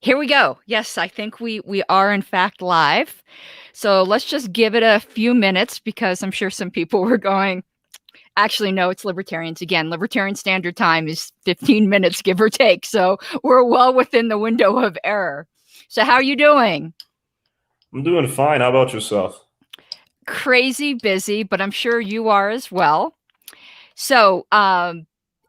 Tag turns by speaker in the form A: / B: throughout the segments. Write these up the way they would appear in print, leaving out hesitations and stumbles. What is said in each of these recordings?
A: Here we go. Yes, I think we are in fact live. So let's just give it a few minutes because I'm sure some people were going, actually, no, it's libertarians again. Libertarian Standard Time is 15 minutes, give or take. So we're well within the window of error. So how are you doing?
B: I'm doing fine. How about yourself?
A: Crazy busy, but I'm sure you are as well. So,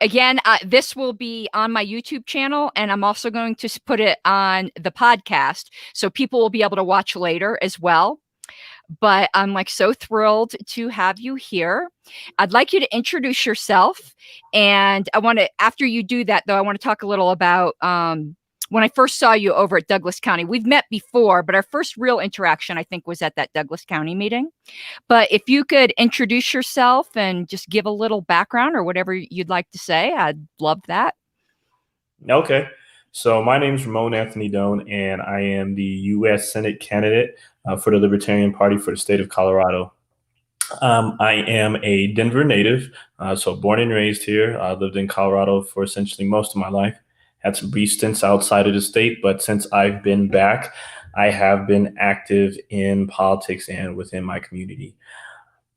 A: again, this will be on my YouTube channel, and I'm also going to put it on the podcast, so people will be able to watch later as well. But I'm like so thrilled to have you here. I'd like you to introduce yourself, and I want to, after you do that, though, I want to talk a little about when I first saw you over at Douglas County. We've met before, but our first real interaction, I think, was at that Douglas County meeting. But if you could introduce yourself and just give a little background or whatever you'd like to say, I'd love that.
B: Okay. So my name is Ramon Anthony Doane, and I am the U.S. Senate candidate for the Libertarian Party for the state of Colorado. I am a Denver native, so born and raised here. I lived in Colorado for essentially most of my life. Had some brief stints outside of the state, but since I've been back, I have been active in politics and within my community.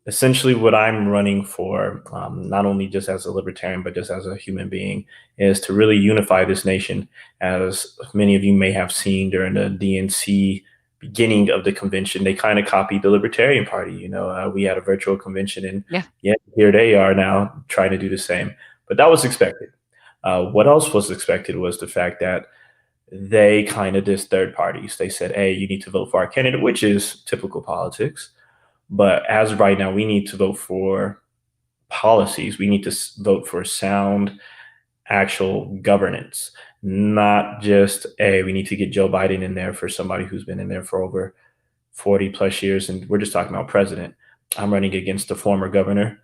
B: Essentially what I'm running for, not only just as a libertarian, but just as a human being, is to really unify this nation. As many of you may have seen during the DNC beginning of the convention, they kind of copied the Libertarian Party. We had a virtual convention, and
A: Yeah.
B: yeah, here they are now trying to do the same. But that was expected. What else was expected was the fact that they kind of dissed third parties. They said, hey, you need to vote for our candidate, which is typical politics. But as of right now, we need to vote for policies. We need to vote for sound, actual governance, not just we need to get Joe Biden in there for somebody who's been in there for over 40 plus years. And we're just talking about president. I'm running against the former governor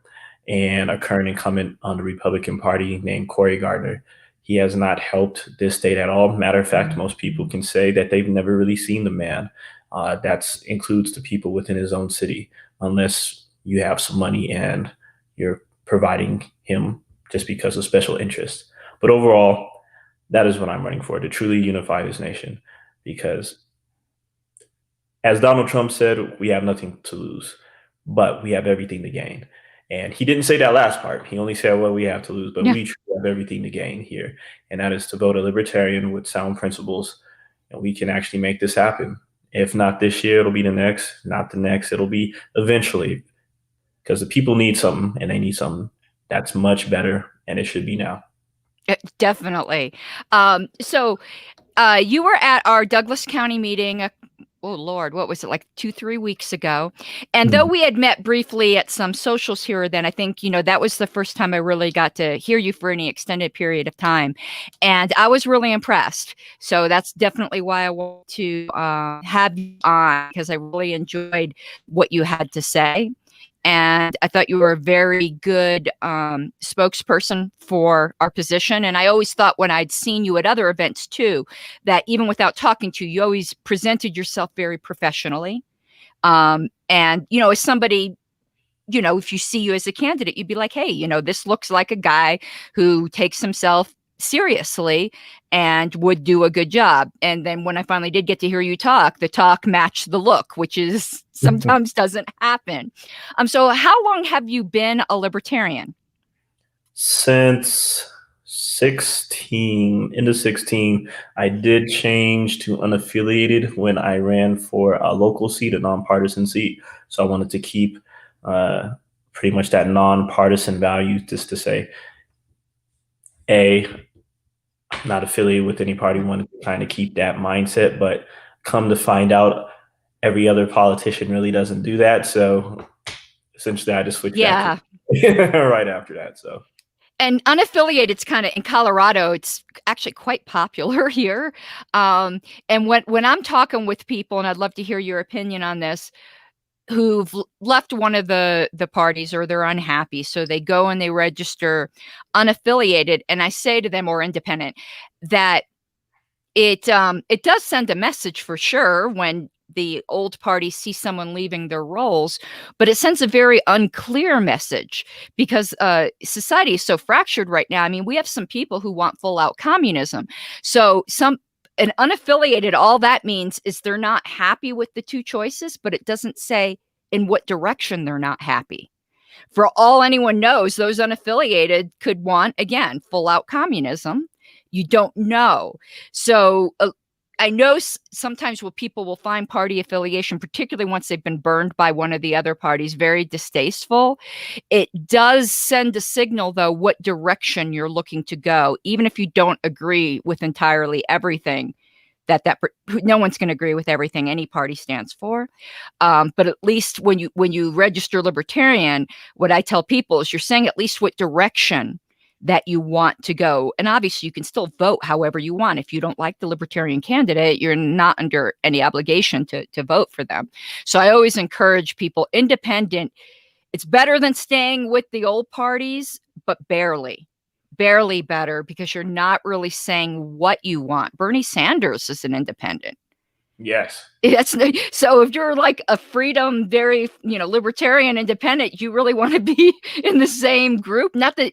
B: and a current incumbent on the Republican Party named Cory Gardner. He has not helped this state at all. Matter of fact, most people can say that they've never really seen the man. That includes the people within his own city, unless you have some money and you're providing him just because of special interest. But overall, that is what I'm running for, to truly unify this nation. Because as Donald Trump said, we have nothing to lose, but we have everything to gain. And he didn't say that last part. He only said what we have to lose, but
A: Yeah.
B: we truly have everything to gain here. And that is to vote a libertarian with sound principles. And we can actually make this happen. If not this year, it'll be the next. Not the next, it'll be eventually. Because the people need something, and they need something that's much better, and it should be now.
A: Definitely. So you were at our Douglas County meeting. Oh Lord, what was it, like 2, 3 weeks ago? And though
B: Mhm.
A: we had met briefly at some socials here, then I think that was the first time I really got to hear you for any extended period of time, and I was really impressed. So that's definitely why I want to have you on, because I really enjoyed what you had to say. And I thought you were a very good spokesperson for our position. And I always thought, when I'd seen you at other events too, that even without talking to you, you always presented yourself very professionally. And as somebody, if you see you as a candidate, you'd be like, hey, this looks like a guy who takes himself seriously and would do a good job. And then when I finally did get to hear you talk, the talk matched the look, which is sometimes doesn't happen. So how long have you been a libertarian?
B: Since 16, into 16, I did change to unaffiliated when I ran for a local seat, a nonpartisan seat. So I wanted to keep uh, pretty much that nonpartisan value, just to say, I'm not affiliated with any party, wanted to kind of keep that mindset. But come to find out, every other politician really doesn't do that. So essentially, I just switched back to
A: Yeah.
B: right after that. So.
A: And unaffiliated, it's kind of, in Colorado, it's actually quite popular here. And when I'm talking with people, and I'd love to hear your opinion on this, who've left one of the parties, or they're unhappy, so they go and they register unaffiliated, and I say to them, or independent, that it does send a message for sure when the old party see someone leaving their roles, but it sends a very unclear message, because society is so fractured right now. I mean, we have some people who want full out communism. So an unaffiliated, all that means is they're not happy with the two choices, but it doesn't say in what direction they're not happy. For all anyone knows, those unaffiliated could want, again, full out communism. You don't know. So I know sometimes people will find party affiliation, particularly once they've been burned by one of the other parties, very distasteful. It does send a signal, though, what direction you're looking to go, even if you don't agree with entirely everything. No one's going to agree with everything any party stands for, but at least when you register libertarian, what I tell people is you're saying at least what direction that you want to go. And obviously you can still vote however you want. If you don't like the libertarian candidate, you're not under any obligation to vote for them. So I always encourage people, independent, it's better than staying with the old parties, but barely better, because you're not really saying what you want. Bernie Sanders is an independent.
B: Yes.
A: So if you're like a freedom, very, libertarian independent, you really want to be in the same group. Not that,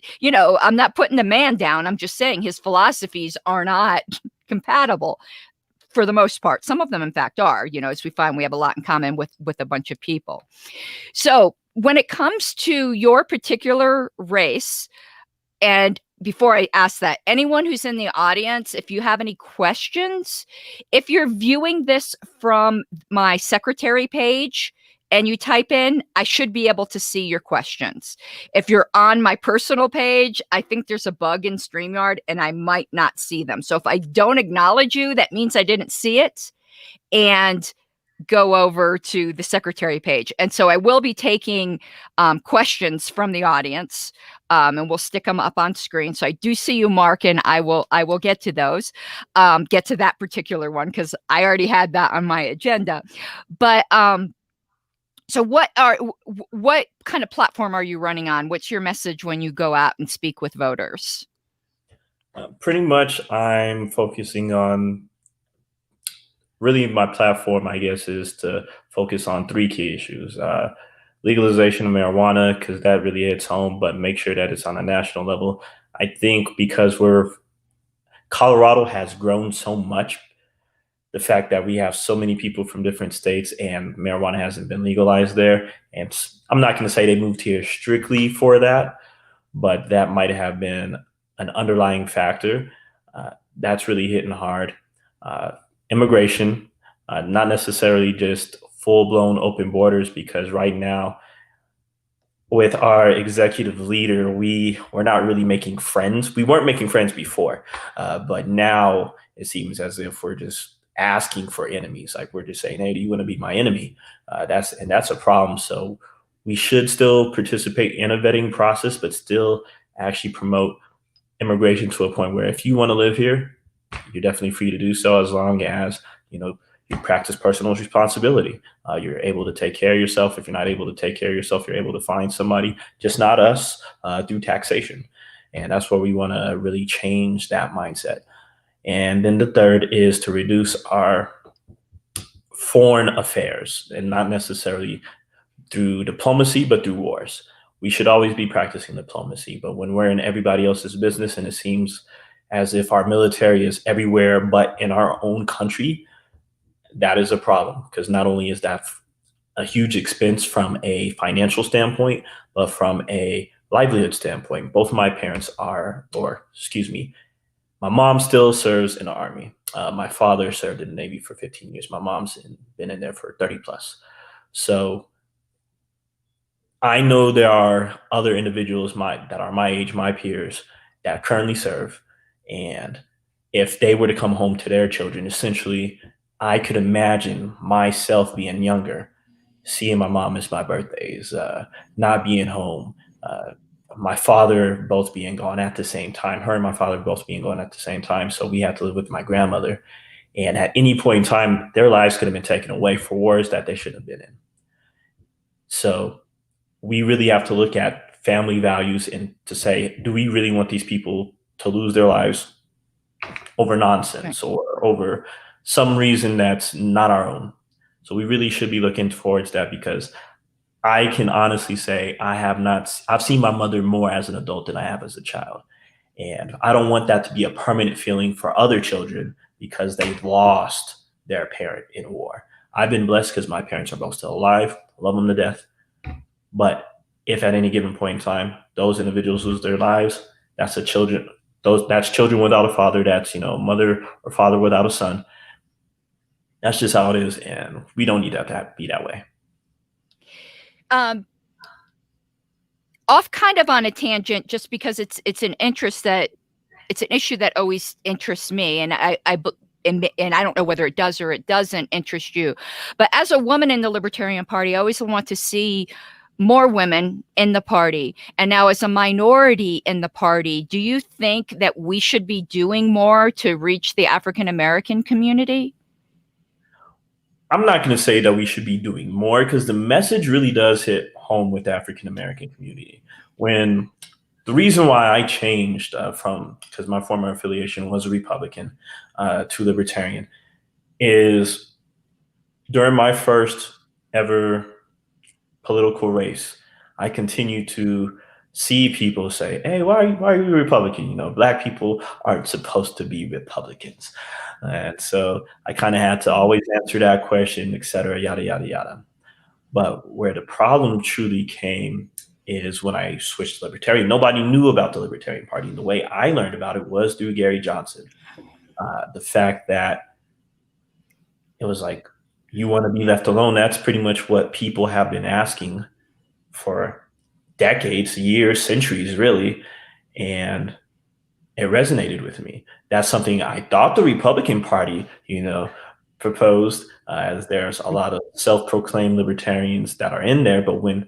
A: I'm not putting the man down. I'm just saying his philosophies are not compatible for the most part. Some of them, in fact, are, as we find we have a lot in common with a bunch of people. So when it comes to your particular race, and before I ask that, anyone who's in the audience, if you have any questions, if you're viewing this from my secretary page and you type in, I should be able to see your questions. If you're on my personal page, I think there's a bug in StreamYard and I might not see them. So if I don't acknowledge you, that means I didn't see it. And go over to the secretary page. And so I will be taking questions from the audience, and we'll stick them up on screen. So I do see you, Mark, and I will get to those, get to that particular one, because I already had that on my agenda. But so what kind of platform are you running on? What's your message when you go out and speak with voters?
B: Pretty much I'm focusing on, really my platform, I guess, is to focus on three key issues. Legalization of marijuana, because that really hits home, but make sure that it's on a national level. I think because Colorado has grown so much, the fact that we have so many people from different states and marijuana hasn't been legalized there. And I'm not going to say they moved here strictly for that, but that might have been an underlying factor. That's really hitting hard. Immigration, not necessarily just full-blown open borders, because right now with our executive leader, we're not really making friends. We weren't making friends before, but now it seems as if we're just asking for enemies. Like we're just saying, hey, do you want to be my enemy? That's a problem. So we should still participate in a vetting process, but still actually promote immigration to a point where if you want to live here, you're definitely free to do so, as long as you practice personal responsibility. You're able to take care of yourself. If you're not able to take care of yourself, you're able to find somebody, just not us, through taxation. And that's where we want to really change that mindset. And then the third is to reduce our foreign affairs, and not necessarily through diplomacy, but through wars. We should always be practicing diplomacy, but when we're in everybody else's business and it seems as if our military is everywhere but in our own country, that is a problem, because not only is that a huge expense from a financial standpoint, but from a livelihood standpoint. Both of my parents my mom still serves in the Army. My father served in the Navy for 15 years. My mom's been in there for 30 plus. So I know there are other individuals that are my age, my peers, that currently serve. And if they were to come home to their children, essentially, I could imagine myself being younger, seeing my mom miss my birthdays, not being home, my father both being gone at the same time, her and my father both being gone at the same time. So we had to live with my grandmother. And at any point in time, their lives could have been taken away for wars that they shouldn't have been in. So we really have to look at family values and to say, do we really want these people to lose their lives over nonsense or over some reason that's not our own? So we really should be looking towards that, because I can honestly say I've seen my mother more as an adult than I have as a child. And I don't want that to be a permanent feeling for other children because they've lost their parent in war. I've been blessed because my parents are both still alive. I love them to death. But if at any given point in time those individuals lose their lives, that's children without a father. That's mother or father without a son. That's just how it is, and we don't need that to be that way.
A: Um, Off kind of on a tangent, just because it's an issue that always interests me, and and I don't know whether it does or it doesn't interest you. But as a woman in the Libertarian Party, I always want to see more women in the party. And now, as a minority in the party, do you think that we should be doing more to reach the African American community?
B: I'm not going to say that we should be doing more because the message really does hit home with the African American community. When the reason why I changed because my former affiliation was a Republican to Libertarian is during my first ever political race, I continued to see people say, "Hey, why are you a Republican? Black people aren't supposed to be Republicans." And so I kind of had to always answer that question, et cetera, yada, yada, yada. But where the problem truly came is when I switched to Libertarian. Nobody knew about the Libertarian Party. The way I learned about it was through Gary Johnson. The fact that it was like, you want to be left alone. That's pretty much what people have been asking for decades, years, centuries, really. And it resonated with me. That's something I thought the Republican Party, proposed, as there's a lot of self-proclaimed libertarians that are in there. But when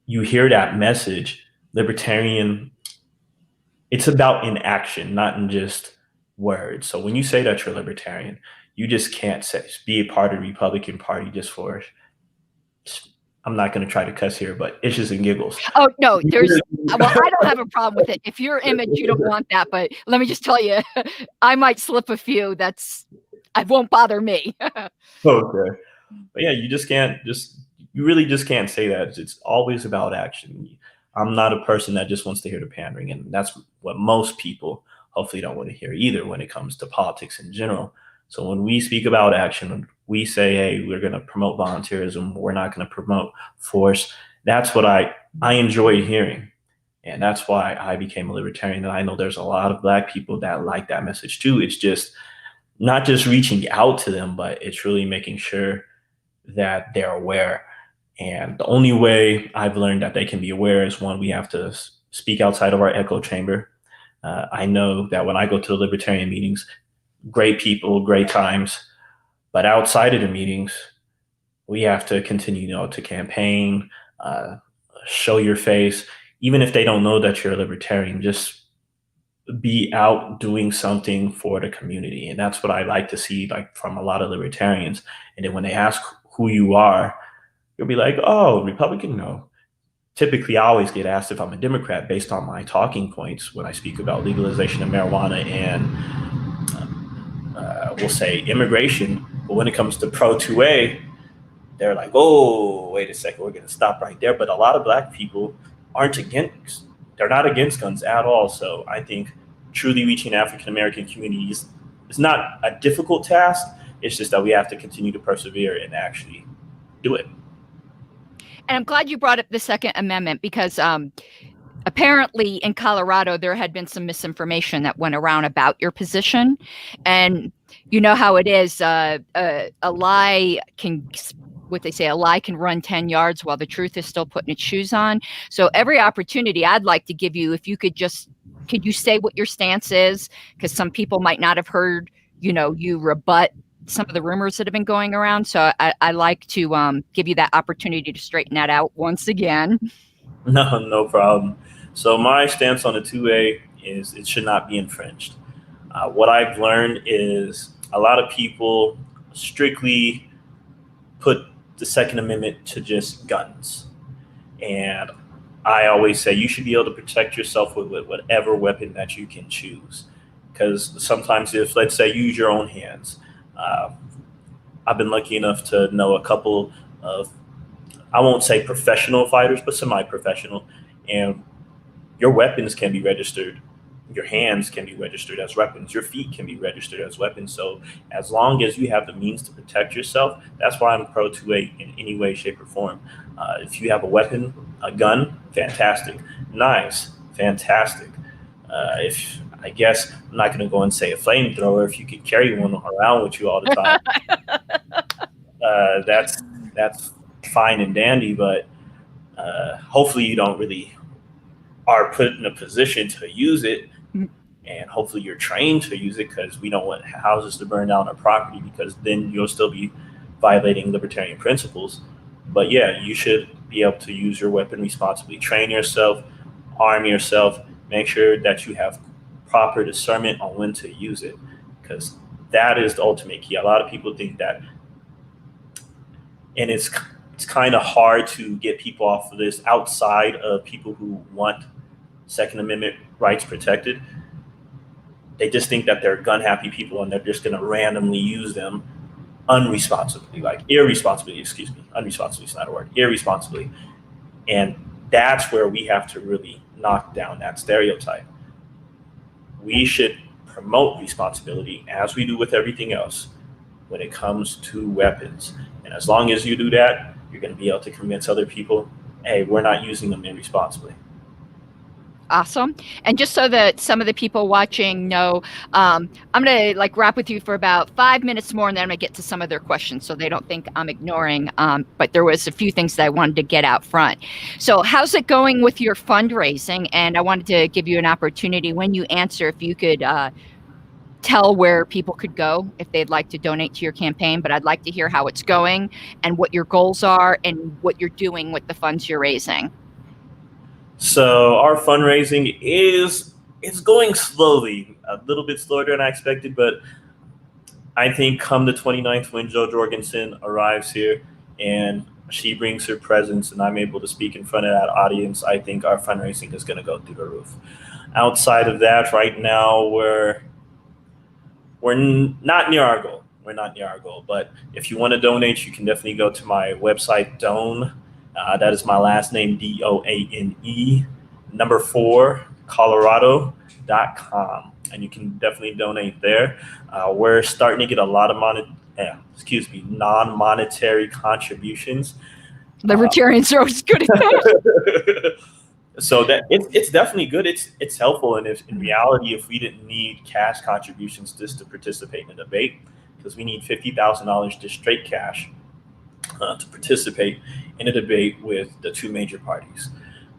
B: you hear that message, libertarian, it's about in action, not in just words. So when you say that you're libertarian, you just can't be a part of the Republican Party just for, I'm not going to try to cuss here, but itches and giggles.
A: Oh, no, well, I don't have a problem with it. If your image, you don't want that, but let me just tell you, I might slip a few. It won't bother me.
B: Okay. But yeah, you really just can't say that. It's always about action. I'm not a person that just wants to hear the pandering, and that's what most people hopefully don't want to hear either when it comes to politics in general. So when we speak about action, we say, hey, we're going to promote volunteerism. We're not going to promote force. That's what I enjoy hearing. And that's why I became a libertarian. And I know there's a lot of Black people that like that message too. It's just not just reaching out to them, but it's really making sure that they're aware. And the only way I've learned that they can be aware is, one, we have to speak outside of our echo chamber. I know that when I go to the libertarian meetings, great people, great times, but outside of the meetings, we have to continue, to campaign, show your face. Even if they don't know that you're a libertarian, just be out doing something for the community. And that's what I like to see, like, from a lot of libertarians. And then when they ask who you are, you'll be like, oh, Republican? No. Typically, I always get asked if I'm a Democrat based on my talking points when I speak about legalization of marijuana and we'll say immigration. But when it comes to Pro 2A, they're like, oh, wait a second, we're going to stop right there. But a lot of Black people they're not against guns at all. So I think truly reaching African American communities is not a difficult task. It's just that we have to continue to persevere and actually do it.
A: And I'm glad you brought up the Second Amendment, because apparently in Colorado, there had been some misinformation that went around about your position. And you know how it is. A lie can, what they say, a lie can run 10 yards while the truth is still putting its shoes on. So every opportunity I'd like to give you, if you could you say what your stance is? Because some people might not have heard, you rebut some of the rumors that have been going around. So I like to give you that opportunity to straighten that out once again.
B: No problem. So my stance on the 2A is it should not be infringed. What I've learned is a lot of people strictly put the Second Amendment to just guns. And I always say you should be able to protect yourself with whatever weapon that you can choose. Because sometimes, if, let's say, you use your own hands, I've been lucky enough to know a couple of, I won't say professional fighters, but semi-professional, and your weapons can be registered Your hands can be registered as weapons. Your feet can be registered as weapons. So as long as you have the means to protect yourself, that's why I'm pro 2A in any way, shape, or form. If you have a weapon, a gun, fantastic. Knives, fantastic. If I guess I'm not going to go and say a flamethrower. If you could carry one around with you all the time, that's fine and dandy. But hopefully you don't really are put in a position to use it, and hopefully you're trained to use it, because we don't want houses to burn down our property, because then you'll still be violating libertarian principles. But yeah, you should be able to use your weapon responsibly. Train yourself, arm yourself, make sure that you have proper discernment on when to use it, because that is the ultimate key. A lot of people think that, and it's kind of hard to get people off of this outside of people who want Second Amendment rights protected. They just think that they're gun happy people and they're just going to randomly use them unresponsibly, like irresponsibly, excuse me. Unresponsibly is not a word, irresponsibly. And that's where we have to really knock down that stereotype. We should promote responsibility as we do with everything else when it comes to weapons. And as long as you do that, you're going to be able to convince other people, hey, we're not using them irresponsibly.
A: Awesome. And just so that some of the people watching know, I'm going to wrap with you for about 5 minutes more, and then I'm going to get to some of their questions so they don't think I'm ignoring. But there was a few things that I wanted to get out front. So how's it going with your fundraising? And I wanted to give you an opportunity when you answer, if you could tell where people could go if they'd like to donate to your campaign. But I'd like to hear how it's going and what your goals are and what you're doing with the funds you're raising.
B: So our fundraising is going slowly, a little bit slower than I expected, but I think come the 29th, when Jo Jorgensen arrives here and she brings her presence and I'm able to speak in front of that audience, I think our fundraising is going to go through the roof. Outside of that, right now we're not near our goal. We're not near our goal, but if you want to donate, you can definitely go to my website, Doane. That is my last name, Doane, number 4, Colorado.com. And you can definitely donate there. We're starting to get a lot of non-monetary contributions.
A: Libertarians are always good at that.
B: So that it's definitely good. It's helpful. And if in reality, if we didn't need cash contributions just to participate in a debate, because we need $50,000 just straight cash to participate in a debate with the two major parties.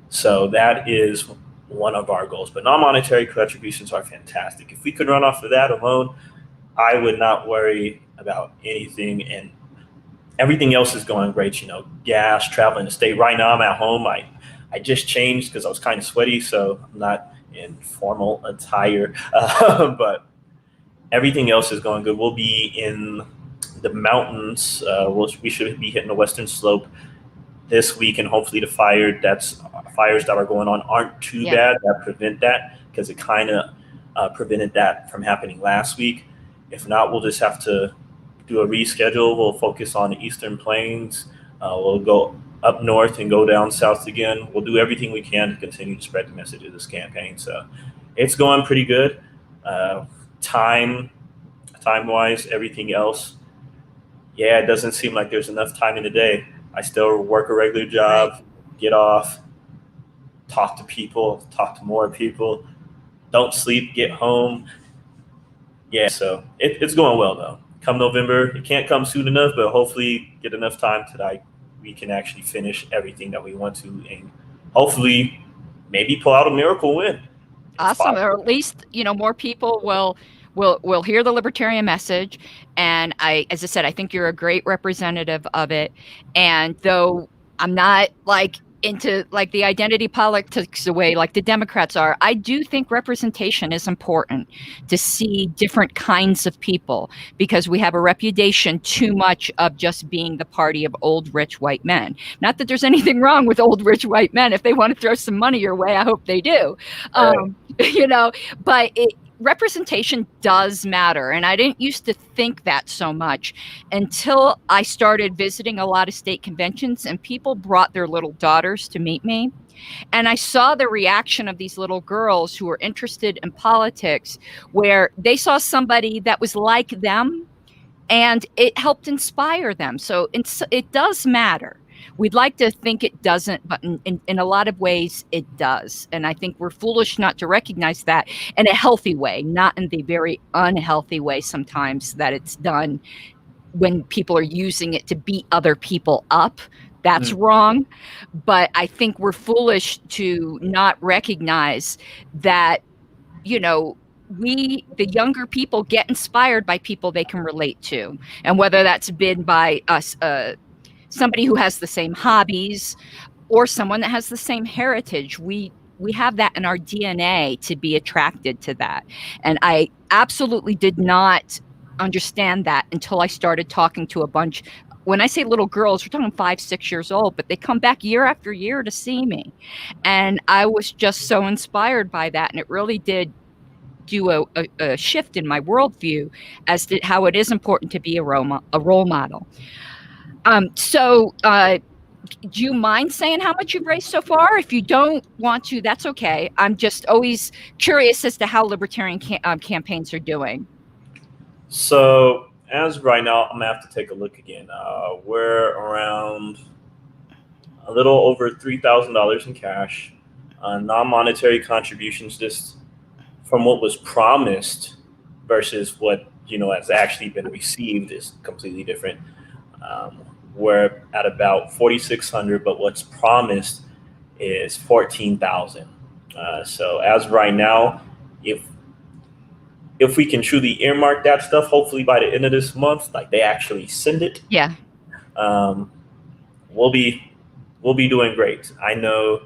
B: So that is one of our goals. But non-monetary contributions are fantastic. If we could run off of that alone, I would not worry about anything. And everything else is going great. You know, gas, traveling the state. Right now I'm at home. I just changed because I was kind of sweaty, so I'm not in formal attire. But everything else is going good. We'll be in the mountains. We should be hitting the western slope this week, and hopefully the fires that are going on aren't too bad, that prevent that, because it kind of prevented that from happening last week. If not, we'll just have to do a reschedule. We'll focus on the Eastern Plains. We'll go up north and go down south again. We'll do everything we can to continue to spread the message of this campaign. So it's going pretty good. Time-wise, everything else, it doesn't seem like there's enough time in the day. I still work a regular job, get off, talk to people, talk to more people, don't sleep, get home. So it's going well, though. Come November, it can't come soon enough, but hopefully get enough time that we can actually finish everything that we want to, and hopefully maybe pull out a miracle win.
A: Awesome. Or at least, more people will hear the libertarian message. And as I said, I think you're a great representative of it. And though I'm not into the identity politics the way the Democrats are, I do think representation is important, to see different kinds of people, because we have a reputation too much of just being the party of old rich white men. Not that there's anything wrong with old rich white men. If they want to throw some money your way, I hope they do. But representation does matter. And I didn't used to think that so much until I started visiting a lot of state conventions, and people brought their little daughters to meet me. And I saw the reaction of these little girls who were interested in politics, where they saw somebody that was like them and it helped inspire them. So it does matter. We'd like to think it doesn't, but in a lot of ways it does. And I think we're foolish not to recognize that in a healthy way, not in the very unhealthy way sometimes that it's done when people are using it to beat other people up. That's wrong. But I think we're foolish to not recognize that, you know, the younger people get inspired by people they can relate to. And whether that's been by us, somebody who has the same hobbies or someone that has the same heritage, we have that in our DNA to be attracted to that. And I absolutely did not understand that until I started talking to a bunch. When I say little girls, we're talking 5, 6 years old, but they come back year after year to see me. And I was just so inspired by that. And it really did do a shift in my worldview as to how it is important to be a role model. Do you mind saying how much you've raised so far? If you don't want to, that's okay. I'm just always curious as to how libertarian campaigns are doing.
B: So as of right now, I'm gonna have to take a look again. We're around a little over $3,000 in cash. Non-monetary contributions, just from what was promised versus what has actually been received, is completely different. Um, we're at about 4,600, but what's promised is 14,000. So as of right now, if we can truly earmark that stuff, hopefully by the end of this month, like they actually send it,
A: Yeah.
B: um, we'll be doing great. I know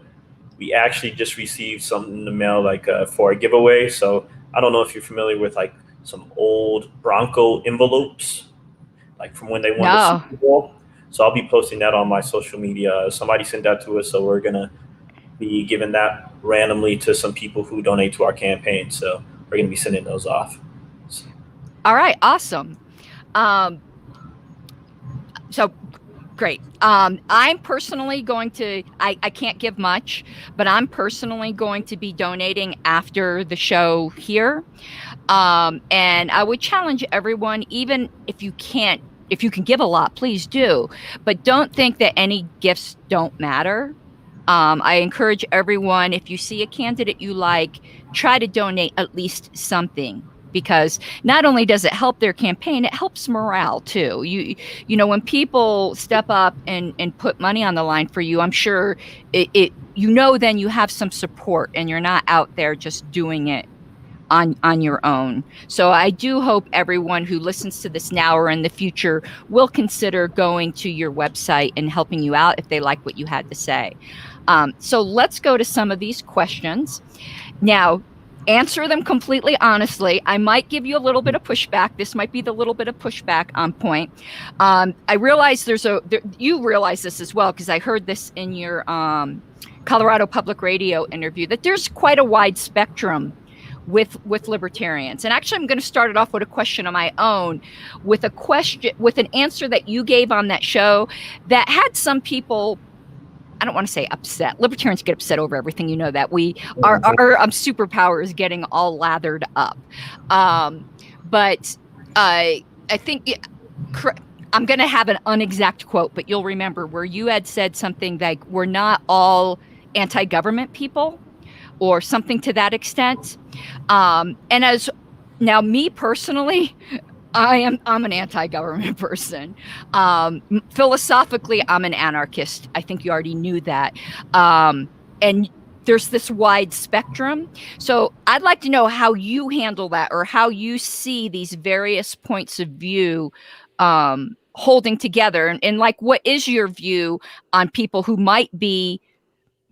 B: we actually just received something in the mail, like for a giveaway. So I don't know if you're familiar with like some old Bronco envelopes, like from when they won the
A: No.
B: Super Bowl. So I'll be posting that on my social media. Somebody sent that to us, so we're gonna be giving that randomly to some people who donate to our campaign. So we're gonna be sending those off. So.
A: All right. Awesome. So great. I'm personally going to, I can't give much, but I'm personally going to be donating after the show here. And I would challenge everyone, even if you can give a lot, please do. But don't think that any gifts don't matter. I encourage everyone, if you see a candidate you like, try to donate at least something, because not only does it help their campaign, it helps morale too. When people step up and put money on the line for you, I'm sure then you have some support and you're not out there just doing it on your own. So I do hope everyone who listens to this now or in the future will consider going to your website and helping you out if they like what you had to say. So let's go to some of these questions. Now, answer them completely honestly. I might give you a little bit of pushback. This might be the little bit of pushback on point. I realize you realize this as well, because I heard this in your Colorado Public Radio interview, that there's quite a wide spectrum with libertarians. And actually, I'm going to start it off with a question of my own, with an answer that you gave on that show that had some people, I don't want to say upset. Libertarians get upset over everything. You know that our superpower is getting all lathered up. But I think I'm going to have an unexact quote, but you'll remember where you had said something like, we're not all anti-government people, or something to that extent. And as now, me personally, I'm an anti-government person. Philosophically, I'm an anarchist. I think you already knew that. And there's this wide spectrum. So I'd like to know how you handle that, or how you see these various points of view holding together. And like, what is your view on people who might be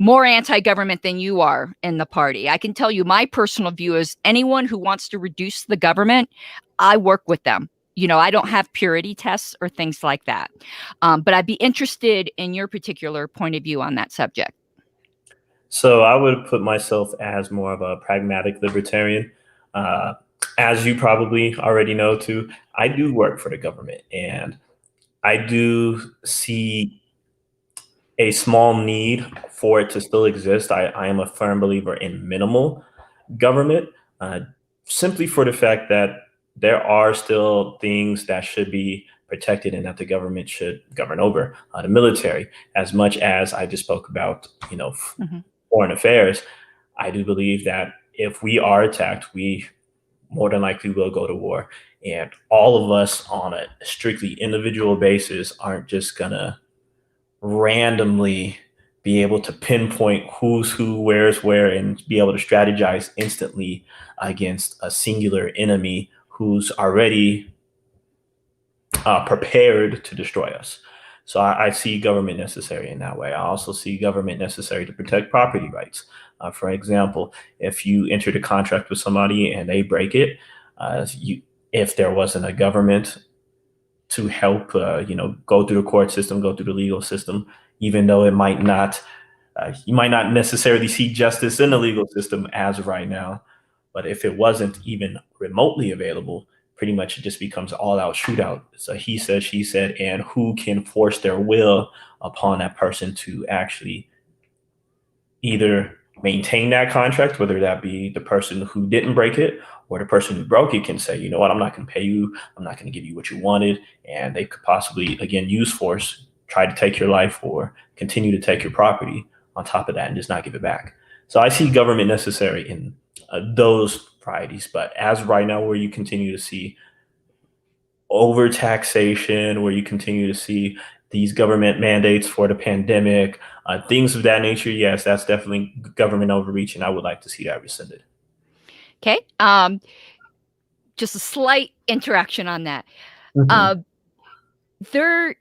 A: more anti-government than you are in the party? I can tell you my personal view is anyone who wants to reduce the government, I work with them. I don't have purity tests or things like that. But I'd be interested in your particular point of view on that subject.
B: So I would put myself as more of a pragmatic libertarian. As you probably already know too, I do work for the government, and I do see a small need for it to still exist. I am a firm believer in minimal government, uh, simply for the fact that there are still things that should be protected and that the government should govern over. The military, as much as I just spoke about,
A: Mhm.
B: foreign affairs, I do believe that if we are attacked, we more than likely will go to war. And all of us on a strictly individual basis aren't just gonna randomly be able to pinpoint who's who, where's where, and be able to strategize instantly against a singular enemy who's already prepared to destroy us. So I see government necessary in that way. I also see government necessary to protect property rights. For example, if you entered a contract with somebody and they break it, if there wasn't a government to help, go through the court system, go through the legal system, even though it might not, you might not necessarily see justice in the legal system as of right now. But if it wasn't even remotely available, pretty much it just becomes all out shootout. So he said, she said, and who can force their will upon that person to actually either maintain that contract, whether that be the person who didn't break it or the person who broke it can say, you know what, I'm not going to pay you. I'm not going to give you what you wanted. And they could possibly, again, use force, try to take your life or continue to take your property on top of that and just not give it back. So I see government necessary in those varieties. But as right now, where you continue to see overtaxation, where you continue to see these government mandates for the pandemic, things of that nature, yes, that's definitely government overreach, and I would like to see that rescinded.
A: Okay. Just a slight interaction on that.
B: Mm-hmm.
A: Uh, there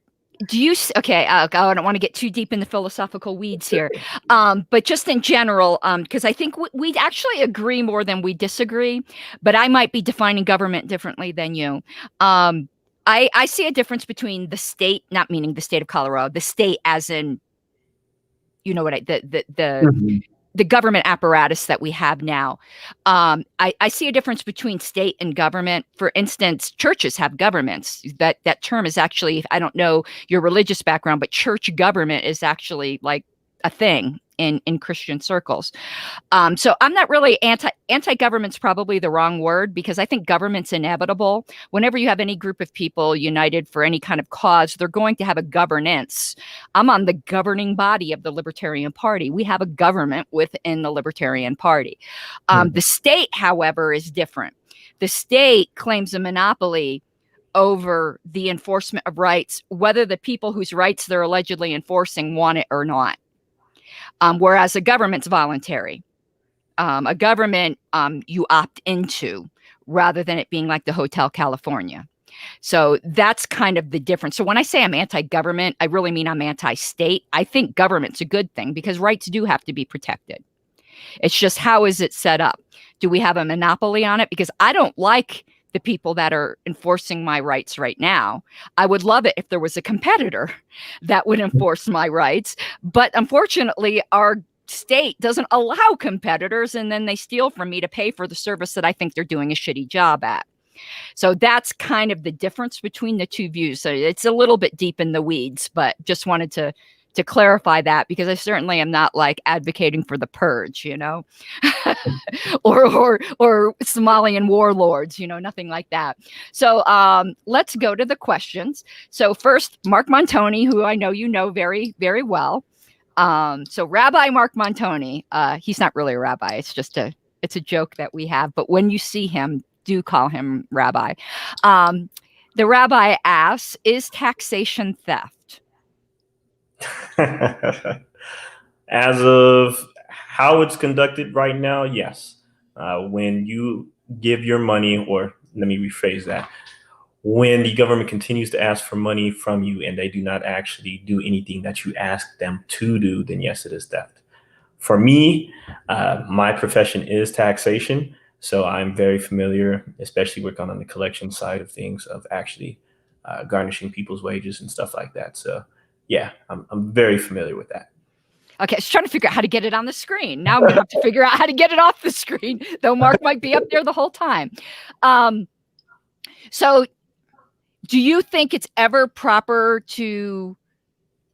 A: do you okay, I don't want to get too deep in the philosophical weeds here, but just in general, because I think we actually agree more than we disagree, but I might be defining government differently than you. um, I see a difference between the state, not meaning the state of Colorado, the state as in, you know what I
B: Mm-hmm.
A: the government apparatus that we have now. I see a difference between state and government. For instance, churches have governments. That term is actually, I don't know your religious background, but church government is actually like a thing in Christian circles. So I'm not really anti-government's probably the wrong word, because I think government's inevitable. Whenever you have any group of people united for any kind of cause, they're going to have a governance. I'm on the governing body of the Libertarian Party. We have a government within the Libertarian Party. The state, however, is different. The state claims a monopoly over the enforcement of rights, whether the people whose rights they're allegedly enforcing want it or not. Whereas a government's voluntary. A government you opt into, rather than it being like the Hotel California. So that's kind of the difference. So when I say I'm anti-government, I really mean I'm anti-state. I think government's a good thing because rights do have to be protected. It's just, how is it set up? Do we have a monopoly on it? Because I don't like the people that are enforcing my rights right now. I would love it if there was a competitor that would enforce my rights. But unfortunately, our state doesn't allow competitors, and then they steal from me to pay for the service that I think they're doing a shitty job at. So that's kind of the difference between the two views. So it's a little bit deep in the weeds, but just wanted to clarify that, because I certainly am not like advocating for the purge, or Somalian warlords, nothing like that. So let's go to the questions. So first, Mark Montoni, who I know you know very, very well. So Rabbi Mark Montoni, he's not really a rabbi. It's a joke that we have, but when you see him, do call him rabbi. The rabbi asks, is taxation theft?
B: As of how it's conducted right now, yes. When you give your money, or let me rephrase that, when the government continues to ask for money from you and they do not actually do anything that you ask them to do, then yes, it is theft. For me, my profession is taxation. So I'm very familiar, especially working on the collection side of things, of actually garnishing people's wages and stuff like that. So yeah, I'm very familiar with that.
A: Okay, I was trying to figure out how to get it on the screen. Now I'm going to have to figure out how to get it off the screen, though Mark might be up there the whole time. So do you think it's ever proper to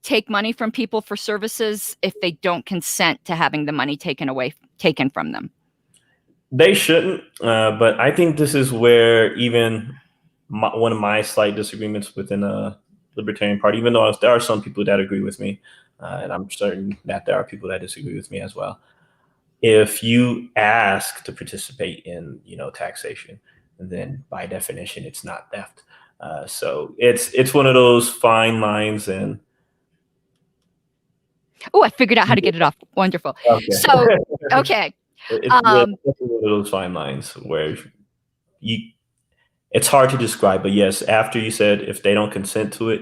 A: take money from people for services if they don't consent to having the money taken from them?
B: They shouldn't, but I think this is where even one of my slight disagreements within a Libertarian Party, even though there are some people that agree with me, and I'm certain that there are people that disagree with me as well. If you ask to participate in, taxation, then by definition, it's not theft. So it's one of those fine lines, and
A: Oh, I figured out how to get it off. Wonderful.
B: okay.
A: So, okay.
B: It's one of those fine lines where you it's hard to describe, but yes, after you said if they don't consent to it,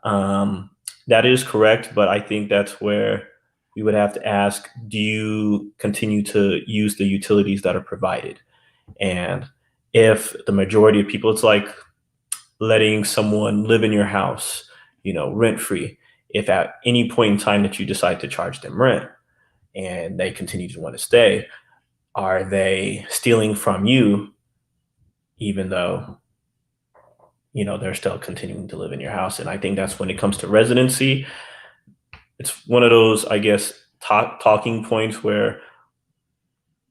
B: um, that is correct. But I think that's where we would have to ask: do you continue to use the utilities that are provided? And if the majority of people, it's like letting someone live in your house, rent free. If at any point in time that you decide to charge them rent and they continue to want to stay, are they stealing from you even though they're still continuing to live in your house? And I think that's when it comes to residency, it's one of those, I guess, talking points where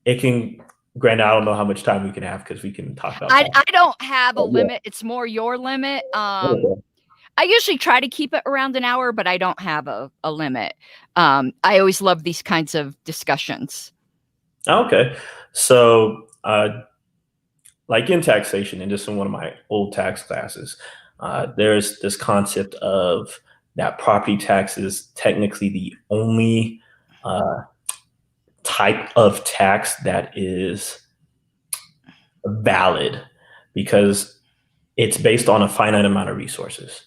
B: it can. Granted, I don't know how much time we can have because we can talk about.
A: I don't have a
B: Oh, yeah.
A: limit. It's more your limit.
B: Okay.
A: I usually try to keep it around an hour, but I don't have a limit. I always love these kinds of discussions.
B: Okay. So, like in taxation, and just in one of my old tax classes, there's this concept of that property tax is technically the only type of tax that is valid because it's based on a finite amount of resources.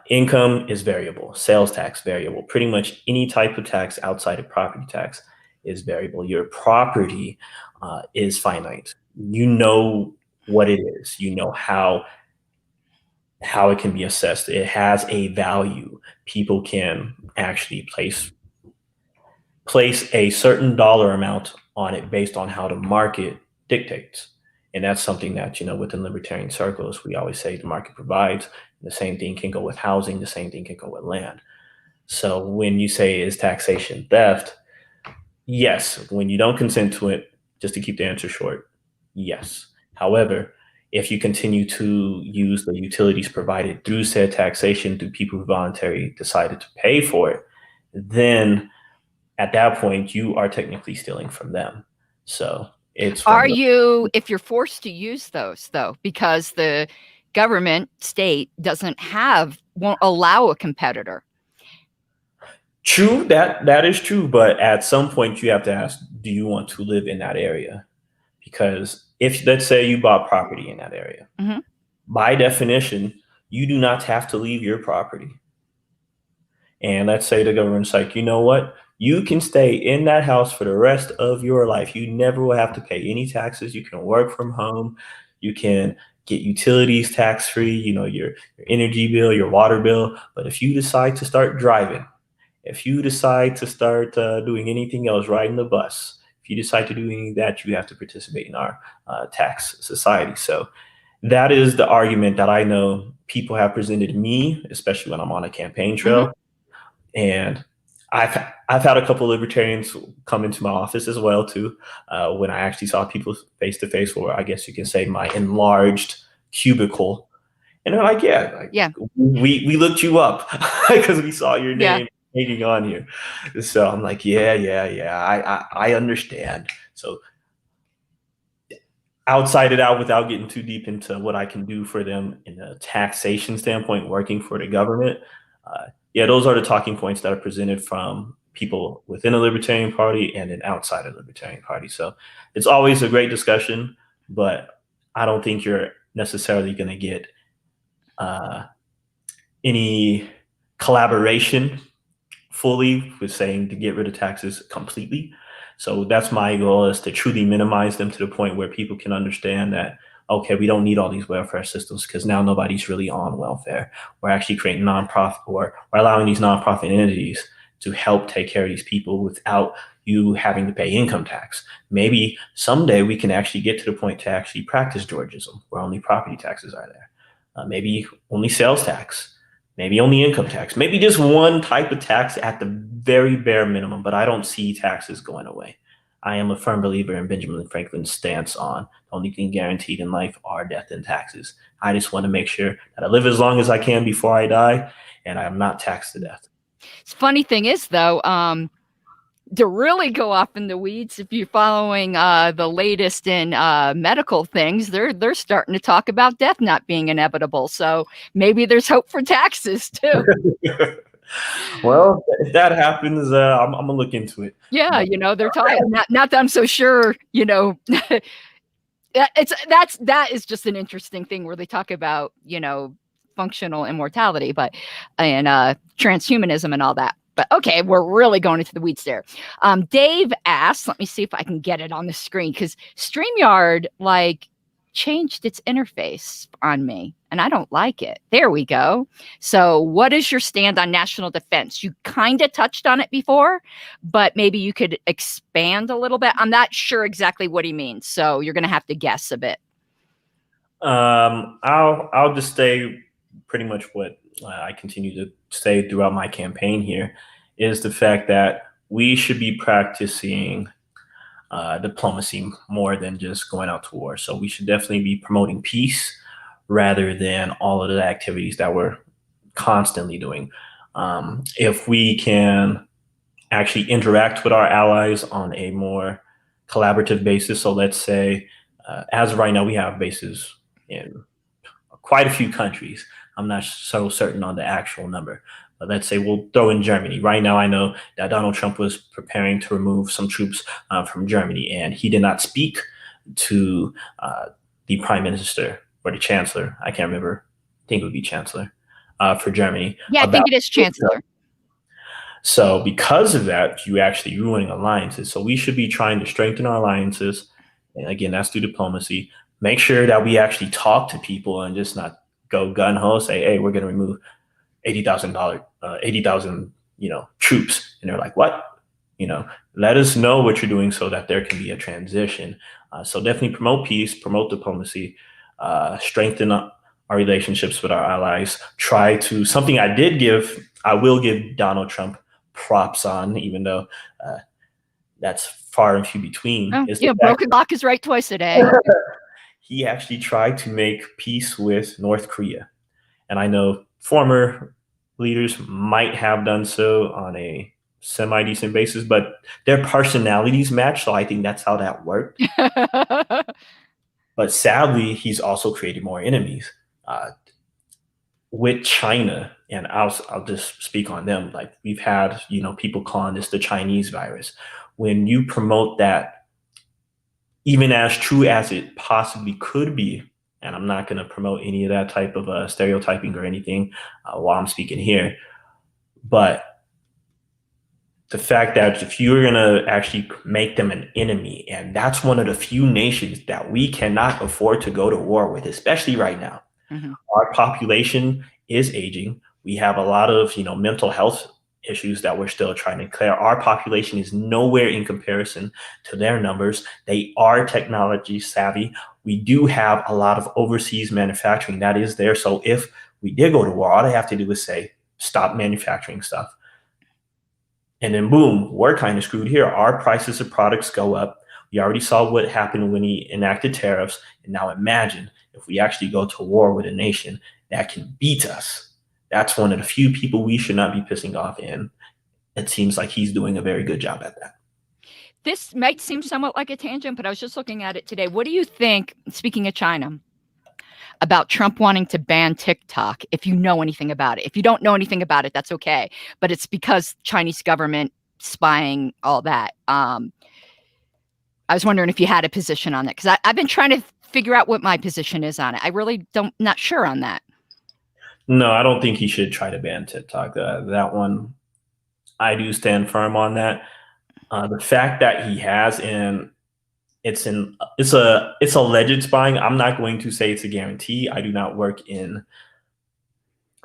B: Income is variable, sales tax variable. Pretty much any type of tax outside of property tax is variable. Your property is finite. You know what it is. You know how it can be assessed. It has a value. People can actually place a certain dollar amount on it based on how the market dictates. And that's something that, within libertarian circles, we always say the market provides. The same thing can go with housing. The same thing can go with land. So when you say, is taxation theft? Yes. When you don't consent to it, just to keep the answer short, yes. However, if you continue to use the utilities provided through said taxation through people who voluntarily decided to pay for it, then at that point, you are technically stealing from them. So it's
A: if you're forced to use those though, because the government state won't allow a competitor.
B: True, that is true. But at some point you have to ask, do you want to live in that area? Because if, let's say, you bought property in that area,
A: mm-hmm.
B: by definition, you do not have to leave your property. And let's say the government's like, you know what? You can stay in that house for the rest of your life. You never will have to pay any taxes. You can work from home. You can get utilities tax free, your energy bill, your water bill. But if you decide to start driving, if you decide to start doing anything else, riding the bus, if you decide to do any of that, you have to participate in our tax society. So that is the argument that I know people have presented me, especially when I'm on a campaign trail.
A: Mm-hmm.
B: And I've had a couple of libertarians come into my office as well too, when I actually saw people face to face, or I guess you can say my enlarged cubicle, and they're like, "Yeah, we looked you up because we saw your name hanging on here." So I'm like, "Yeah, I understand." So outside it out, without getting too deep into what I can do for them in a taxation standpoint, working for the government. Those are the talking points that are presented from people within the Libertarian Party and then outside of the Libertarian Party. So it's always a great discussion, but I don't think you're necessarily going to get any collaboration fully with saying to get rid of taxes completely. So that's my goal, is to truly minimize them to the point where people can understand that, okay, we don't need all these welfare systems because now nobody's really on welfare. We're actually creating nonprofit, or we're allowing these nonprofit entities to help take care of these people without you having to pay income tax. Maybe someday we can actually get to the point to actually practice Georgism, where only property taxes are there. Maybe only sales tax. maybe only income tax, maybe just one type of tax at the very bare minimum, but I don't see taxes going away. I am a firm believer in Benjamin Franklin's stance on the only thing guaranteed in life are death and taxes. I just want to make sure that I live as long as I can before I die and I am not taxed to death.
A: Funny thing is, though, to really go off in the weeds, if you're following the latest in medical things, they're starting to talk about death not being inevitable. So maybe there's hope for taxes too.
B: Well, if that happens, I'm gonna look into it.
A: Yeah,
B: But
A: they're talking. Not that I'm so sure. That is just an interesting thing where they talk about functional immortality, but and transhumanism and all that. But okay, we're really going into the weeds there. Dave asks, let me see if I can get it on the screen because StreamYard changed its interface on me and I don't like it. There we go. So what is your stand on national defense? You kind of touched on it before, but maybe you could expand a little bit. I'm not sure exactly what he means, so you're going to have to guess a bit.
B: I'll just say pretty much what I continue to say throughout my campaign here is the fact that we should be practicing diplomacy more than just going out to war. So we should definitely be promoting peace rather than all of the activities that we're constantly doing. If we can actually interact with our allies on a more collaborative basis, so let's say, as of right now, we have bases in quite a few countries. I'm not so certain on the actual number, but let's say we'll throw in Germany. Right now, I know that Donald Trump was preparing to remove some troops from Germany, and he did not speak to the prime minister or the chancellor. I can't remember. I think it would be chancellor for Germany.
A: Yeah, I think it is chancellor.
B: So because of that, you actually ruining alliances. So we should be trying to strengthen our alliances. And again, that's through diplomacy. Make sure that we actually talk to people and just not go gun ho, say, hey, we're going to remove $80,000, troops. And they're like, what? Let us know what you're doing so that there can be a transition. So definitely promote peace, promote diplomacy, strengthen our relationships with our allies. Something I will give Donald Trump props on, even though that's far and few between.
A: Oh, broken clock is right twice a day.
B: He actually tried to make peace with North Korea. And I know former leaders might have done so on a semi-decent basis, but their personalities match. So I think that's how that worked. But sadly, he's also created more enemies with China. And I'll just speak on them. Like we've had, people calling this the Chinese virus. When you promote that, even as true as it possibly could be, and I'm not going to promote any of that type of stereotyping or anything while I'm speaking here, but the fact that if you're going to actually make them an enemy, and that's one of the few nations that we cannot afford to go to war with, especially right now. Mm-hmm. Our population is aging. We have a lot of, mental health issues that we're still trying to clear. Our population is nowhere in comparison to their numbers. They are technology savvy. We do have a lot of overseas manufacturing that is there. So if we did go to war, all they have to do is say, stop manufacturing stuff. And then boom, we're kind of screwed here. Our prices of products go up. We already saw what happened when he enacted tariffs. And now imagine if we actually go to war with a nation that can beat us. That's one of the few people we should not be pissing off, and it seems like he's doing a very good job at that.
A: This might seem somewhat like a tangent, but I was just looking at it today. What do you think, speaking of China, about Trump wanting to ban TikTok, if you know anything about it? If you don't know anything about it, that's okay. But it's because Chinese government spying, all that. I was wondering if you had a position on it, because I've been trying to figure out what my position is on it. I really not sure on that.
B: No, I don't think he should try to ban TikTok. That one, I do stand firm on that. The fact that he has, and it's alleged spying. I'm not going to say it's a guarantee. I do not work in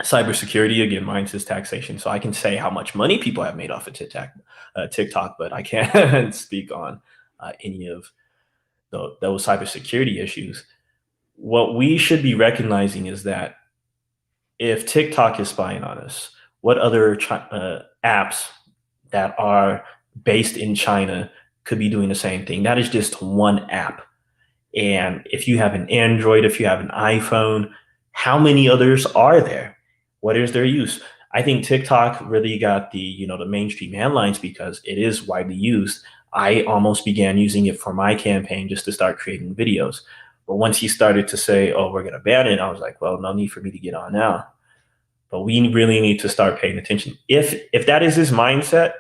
B: cybersecurity. Again, mine's is taxation, so I can say how much money people have made off of TikTok, but I can't speak on any of those cybersecurity issues. What we should be recognizing is that if TikTok is spying on us, what other apps that are based in China could be doing the same thing? That is just one app. And if you have an Android, if you have an iPhone, how many others are there? What is their use? I think TikTok really got the mainstream headlines because it is widely used. I almost began using it for my campaign just to start creating videos. But once he started to say, "Oh, we're going to ban it," I was like, "Well, no need for me to get on now." But we really need to start paying attention. If that is his mindset,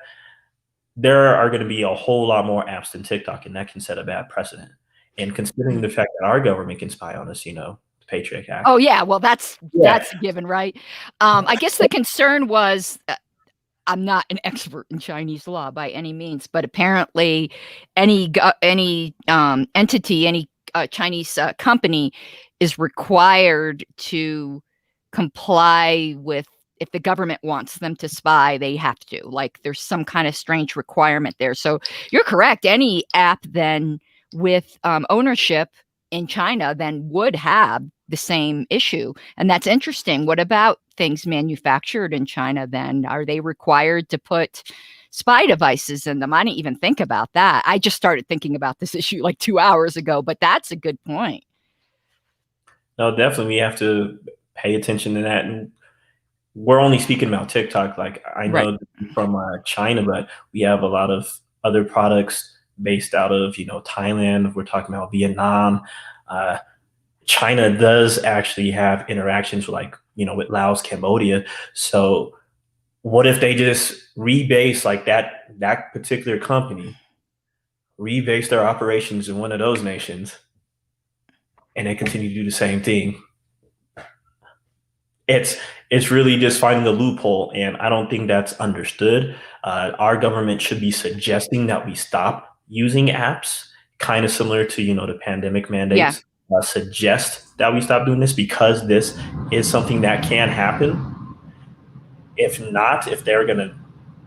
B: there are going to be a whole lot more apps than TikTok, and that can set a bad precedent. And considering the fact that our government can spy on us, the Patriot Act.
A: Oh yeah, well that's
B: Yeah.
A: a given, right? I guess the concern was I'm not an expert in Chinese law by any means, but apparently any entity, any Chinese company is required to comply with, if the government wants them to spy, they have to. Like there's some kind of strange requirement there. So you're correct. Any app then with ownership in China then would have the same issue. And that's interesting. What about things manufactured in China then? Are they required to put spy devices in them? I didn't even think about that. I just started thinking about this issue like 2 hours ago, but that's a good point.
B: No, definitely we have to pay attention to that. And we're only speaking about TikTok. Like I
A: Right.
B: know from China, but we have a lot of other products based out of Thailand. We're talking about Vietnam. Uh, China does actually have interactions with with Laos, Cambodia. So what if they just rebase like that particular company, rebase their operations in one of those nations, and they continue to do the same thing? It's really just finding a loophole, and I don't think that's understood. Our government should be suggesting that we stop using apps, kind of similar to the pandemic
A: Yeah.
B: mandates. Suggest that we stop doing this because this is something that can happen. If not, if they're going to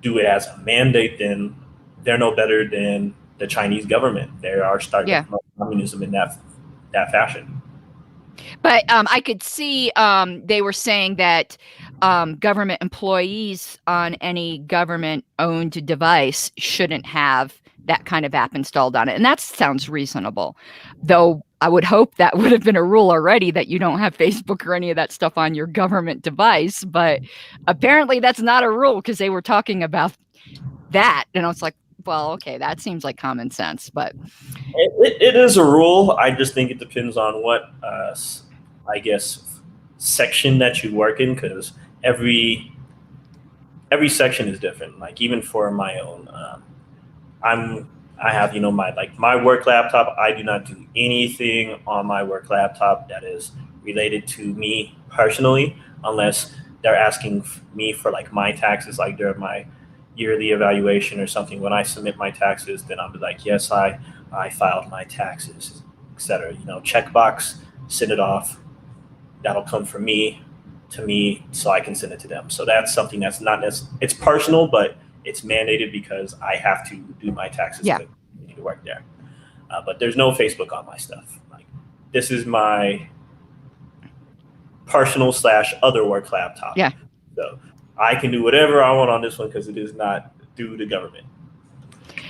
B: do it as a mandate, then they're no better than the Chinese government. They are starting
A: Yeah.
B: to promote communism in that fashion.
A: But I could see they were saying that government employees on any government-owned device shouldn't have that kind of app installed on it. And that sounds reasonable. Though I would hope that would have been a rule already that you don't have Facebook or any of that stuff on your government device. But apparently that's not a rule because they were talking about that. And I was like, well, okay, that seems like common sense. But
B: It is a rule. I just think it depends on what, I guess, section that you work in, because every section is different. Like even for my own, I have my work laptop. I do not do anything on my work laptop that is related to me personally, unless they're asking me for like my taxes, like during my yearly evaluation or something. When I submit my taxes, then I'll be like, yes, I filed my taxes, etc. Checkbox, send it off. That'll come from me to me, so I can send it to them. So that's something that's not necessarily, it's personal, but it's mandated because I have to do my taxes
A: yeah.
B: to continue to work there. But there's no Facebook on my stuff. Like this is my personal / other work laptop.
A: Yeah.
B: So I can do whatever I want on this one because it is not through the government.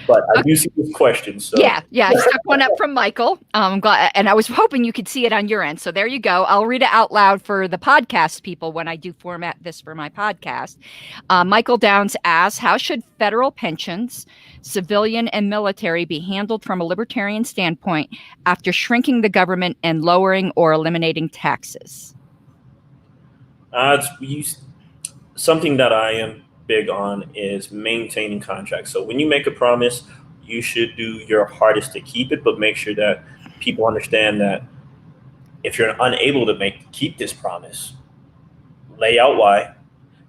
B: But I do see this question. So
A: Yeah, I stuck one up from Michael. I'm glad, and I was hoping you could see it on your end. So there you go. I'll read it out loud for the podcast people when I do format this for my podcast. Michael Downs asks, how should federal pensions, civilian and military, be handled from a libertarian standpoint after shrinking the government and lowering or eliminating taxes?
B: Something that I am big on is maintaining contracts. So when you make a promise, you should do your hardest to keep it, but make sure that people understand that if you're unable to keep this promise, lay out why.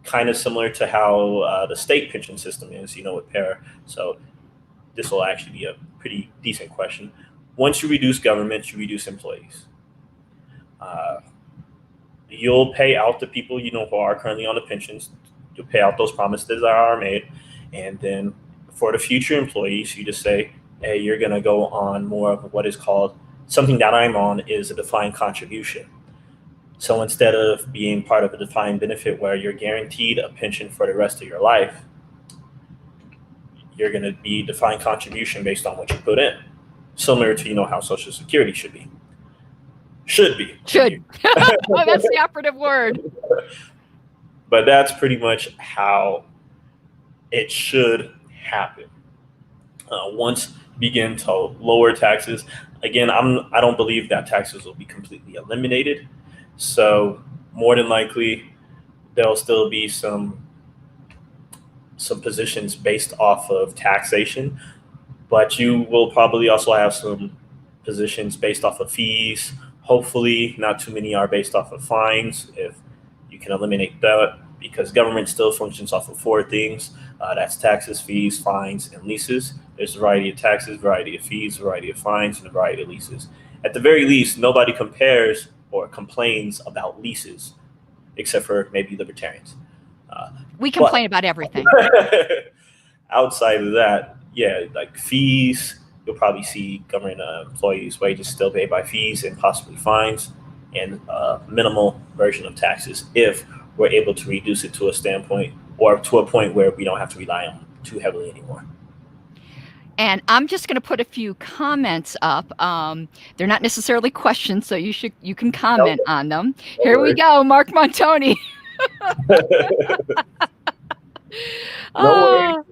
B: Kind of similar to how the state pension system is, with PARA. So this will actually be a pretty decent question. Once you reduce government, you reduce employees. You'll pay out the people who are currently on the pensions. You'll pay out those promises that are made, and then for the future employees, you just say, hey, you're going to go on more of what is called, something that I'm on is a defined contribution. So instead of being part of a defined benefit where you're guaranteed a pension for the rest of your life, you're going to be defined contribution based on what you put in, similar to how Social Security should be. Should be.
A: Should. Oh, that's the operative word.
B: But that's pretty much how it should happen. Once you begin to lower taxes, again, I don't believe that taxes will be completely eliminated. So more than likely, there'll still be some positions based off of taxation, but you will probably also have some positions based off of fees. Hopefully, not too many are based off of fines if you can eliminate that, because government still functions off of four things. That's taxes, fees, fines, and leases. There's a variety of taxes, variety of fees, variety of fines, and a variety of leases. At the very least, nobody compares or complains about leases, except for maybe libertarians.
A: We complain about everything.
B: Outside of that, yeah, like fees, you'll probably see government employees' wages still paid by fees and possibly fines, and minimal version of taxes if we're able to reduce it to a standpoint or to a point where we don't have to rely on too heavily anymore.
A: And I'm just going to put a few comments up. They're not necessarily questions, so you can comment on them. Here we go, Mark Montoni.
B: No worries.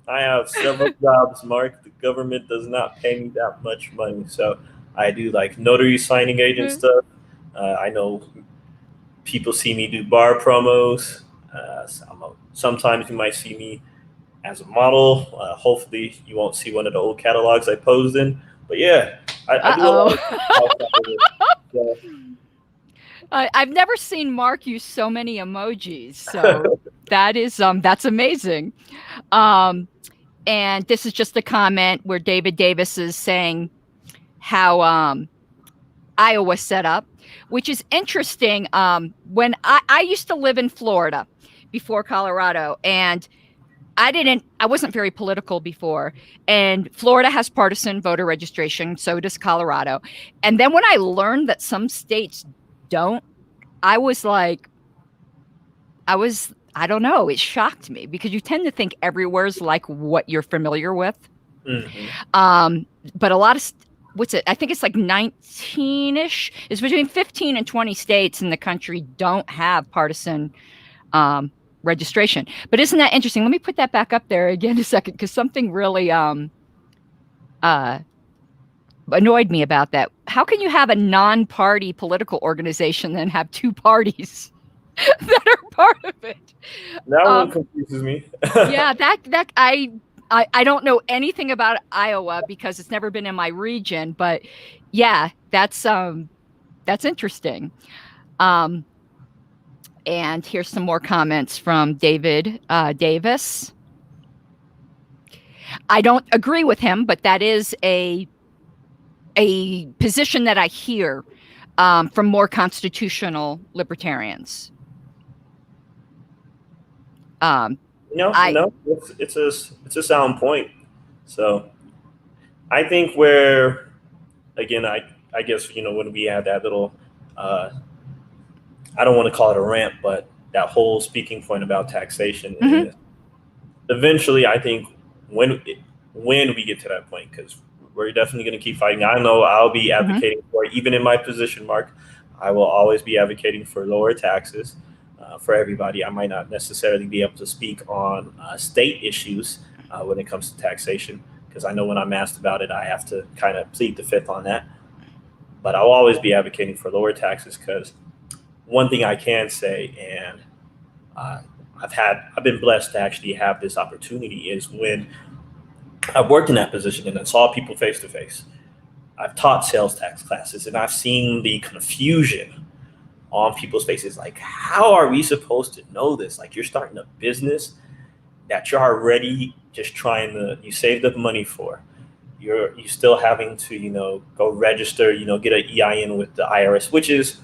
B: I have several jobs, Mark. The government does not pay me that much money, so I do like notary signing agent stuff. I know people see me do bar promos. Sometimes you might see me as a model. Hopefully, you won't see one of the old catalogs I posed in. But yeah, I do a lot of stuff.
A: I've never seen Mark use so many emojis, so that's amazing. And this is just a comment where David Davis is saying how Iowa set up, which is interesting. When I used to live in Florida before Colorado, and I wasn't very political before, and Florida has partisan voter registration, so does Colorado. And then when I learned that some states don't, I don't know, it shocked me, because you tend to think everywhere's like what you're familiar with.
B: Mm-hmm.
A: But a lot of, I think it's like 19-ish, it's between 15 and 20 states in the country don't have partisan registration. But isn't that interesting? Let me put that back up there again a second, because something really annoyed me about that. How can you have a non-party political organization and have two parties that are part of it?
B: That one confuses me.
A: Yeah, that I don't know anything about Iowa because it's never been in my region, but yeah, that's interesting. And here's some more comments from David Davis. I don't agree with him, but that is a position that I hear from more constitutional libertarians.
B: No, it's a sound point. So I think where, again, I guess, when we had that little, I don't want to call it a rant, but that whole speaking point about taxation,
A: Mm-hmm.
B: Eventually, I think when we get to that point, because we're definitely going to keep fighting. I know I'll be advocating for it, even in my position, Mark. I will always be advocating for lower taxes for everybody. I might not necessarily be able to speak on state issues when it comes to taxation, because I know when I'm asked about it, I have to kind of plead the fifth on that. But I'll always be advocating for lower taxes, because one thing I can say, and I've been blessed to actually have this opportunity, is when I've worked in that position and I saw people face to face. I've taught sales tax classes, and I've seen the confusion on people's faces. Like, how are we supposed to know this? Like, you're starting a business that you're already just you saved up money for. You're still having to, go register, get an EIN with the IRS, which is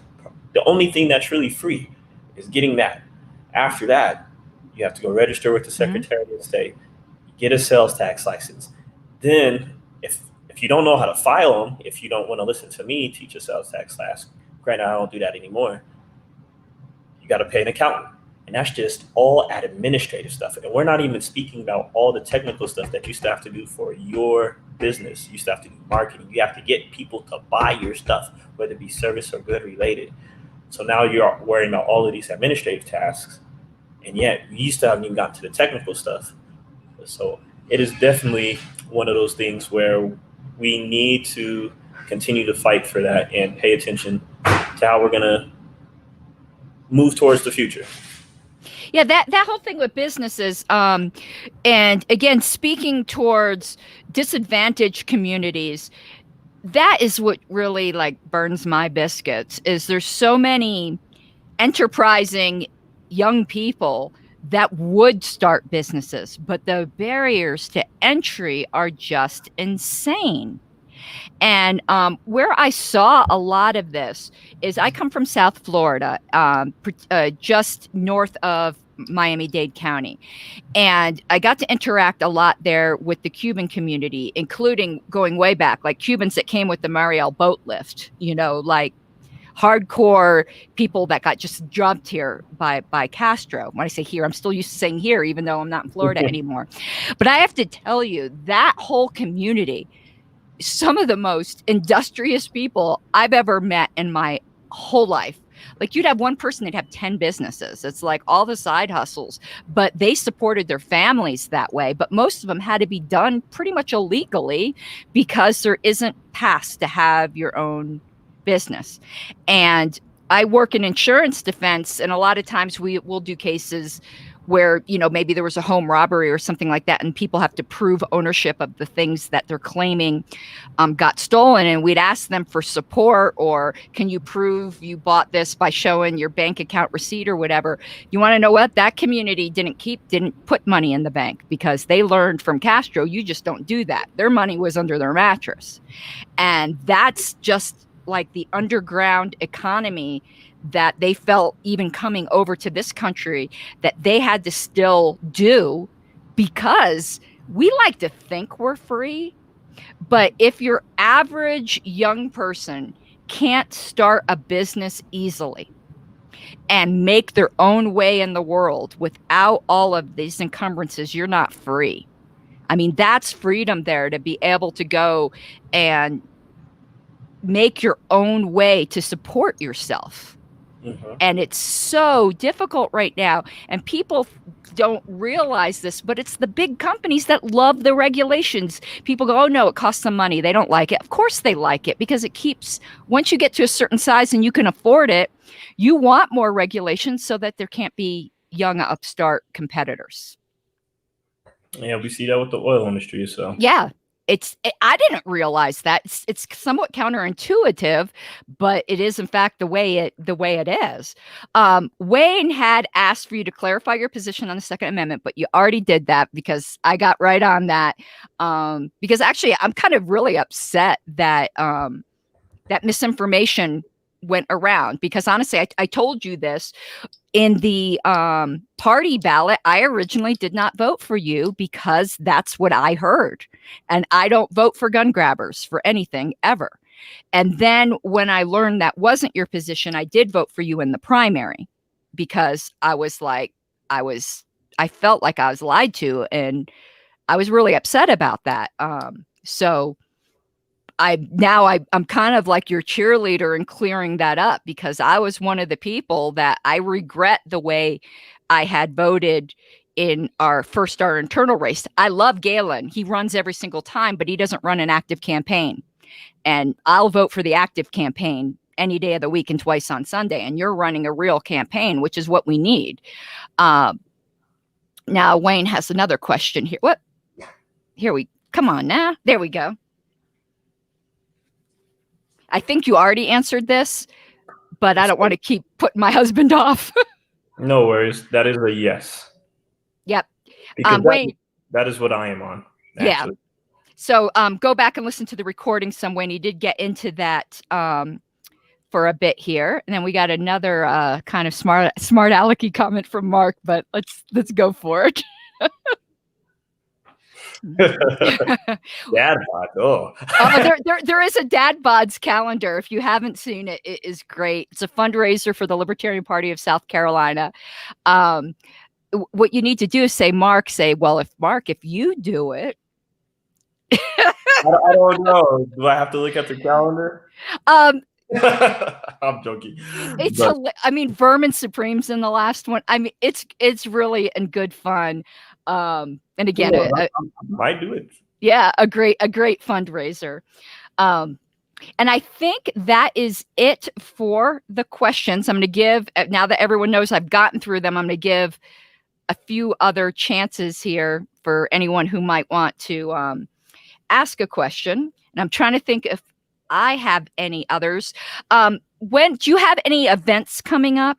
B: the only thing that's really free, is getting that. After that, you have to go register with the Secretary of State, get a sales tax license. Then if you don't know how to file them, if you don't want to listen to me teach a sales tax class, Granted, I don't do that anymore. You got to pay an accountant. And that's just all administrative stuff. And we're not even speaking about all the technical stuff that you still have to do for your business. You still have to do marketing. You have to get people to buy your stuff, whether it be service or good related. So now you're worrying about all of these administrative tasks, and yet you still haven't even gotten to the technical stuff. So it is definitely one of those things where we need to continue to fight for that and pay attention to how we're going to move towards the future.
A: Yeah, that whole thing with businesses, and again, speaking towards disadvantaged communities, that is what really like burns my biscuits. Is there's so many enterprising young people that would start businesses, but the barriers to entry are just insane. And where I saw a lot of this is I come from South Florida, just north of Miami-Dade County. And I got to interact a lot there with the Cuban community, including going way back, like Cubans that came with the Mariel boat lift, like hardcore people that got just jumped here by Castro. When I say here, I'm still used to saying here, even though I'm not in Florida anymore. But I have to tell you, that whole community, some of the most industrious people I've ever met in my whole life. Like you'd have one person that'd have 10 businesses. It's like all the side hustles, but they supported their families that way. But most of them had to be done pretty much illegally because there isn't pass to have your own business. And I work in insurance defense, and a lot of times we will do cases where, maybe there was a home robbery or something like that, and people have to prove ownership of the things that they're claiming got stolen. And we'd ask them for support, or can you prove you bought this by showing your bank account receipt or whatever? You want to know what? That community didn't put money in the bank because they learned from Castro, you just don't do that. Their money was under their mattress. And that's just like the underground economy that they felt even coming over to this country that they had to still do, because we like to think we're free. But if your average young person can't start a business easily and make their own way in the world without all of these encumbrances, you're not free. I mean, that's freedom there, to be able to go and make your own way to support yourself. Mm-hmm. And it's so difficult right now. And people don't realize this, but it's the big companies that love the regulations. People go, oh, no, it costs them money. They don't like it. Of course they like it, because it keeps, once you get to a certain size and you can afford it, you want more regulations so that there can't be young upstart competitors.
B: Yeah, we see that with the oil industry. So
A: yeah. I didn't realize that. It's somewhat counterintuitive, but it is in fact the way it is. Wayne had asked for you to clarify your position on the Second Amendment, but you already did that, because I got right on that. Because actually, I'm kind of really upset that that misinformation went around, because honestly, I told you this. In the party ballot, I originally did not vote for you because that's what I heard. And I don't vote for gun grabbers for anything ever. And then when I learned that wasn't your position, I did vote for you in the primary, because I was like, I felt like I was lied to, and I was really upset about that. So I'm kind of like your cheerleader in clearing that up, because I was one of the people that I regret the way I had voted in our internal race. I love Galen. He runs every single time, but he doesn't run an active campaign. And I'll vote for the active campaign any day of the week and twice on Sunday. And you're running a real campaign, which is what we need. Now Wayne has another question here. What? Come on now. There we go. I think you already answered this, but I don't want to keep putting my husband off.
B: No worries. That is a yes.
A: Yep.
B: Because that is what I am on. Actually.
A: Yeah. So go back and listen to the recording somewhere. And he did get into that for a bit here. And then we got another kind of smart alecky comment from Mark, but let's go for it.
B: Dad bod. Oh.
A: Oh, there is a Dad Bods calendar. If you haven't seen it, it is great. It's a fundraiser for the Libertarian Party of South Carolina. Um, what you need to do is say, well, if you do it.
B: I don't know. Do I have to look at the calendar?
A: Um,
B: I'm joking.
A: it's
B: But
A: I mean, Vermin Supreme's in the last one. I mean, it's really and good fun. And again,
B: cool. I might do it.
A: yeah, a great fundraiser. Um, and I think that is it for the questions. I'm going to give, now that everyone knows I've gotten through them, I'm going to give a few other chances here for anyone who might want to ask a question. And I'm trying to think if I have any others. When do you have any events coming up?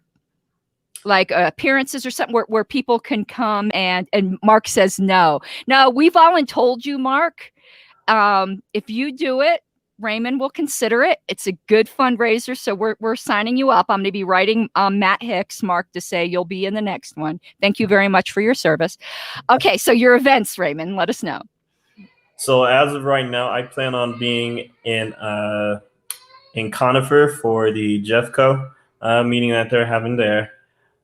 A: Like appearances or something where people can come and Mark says no. No, we've all told you, Mark. If you do it, Raymon will consider it. It's a good fundraiser, so we're signing you up. I'm going to be writing Matt Hicks, Mark, to say you'll be in the next one. Thank you very much for your service. Okay, so your events, Raymon, let us know.
B: So as of right now, I plan on being in Conifer for the Jeffco meeting that they're having there.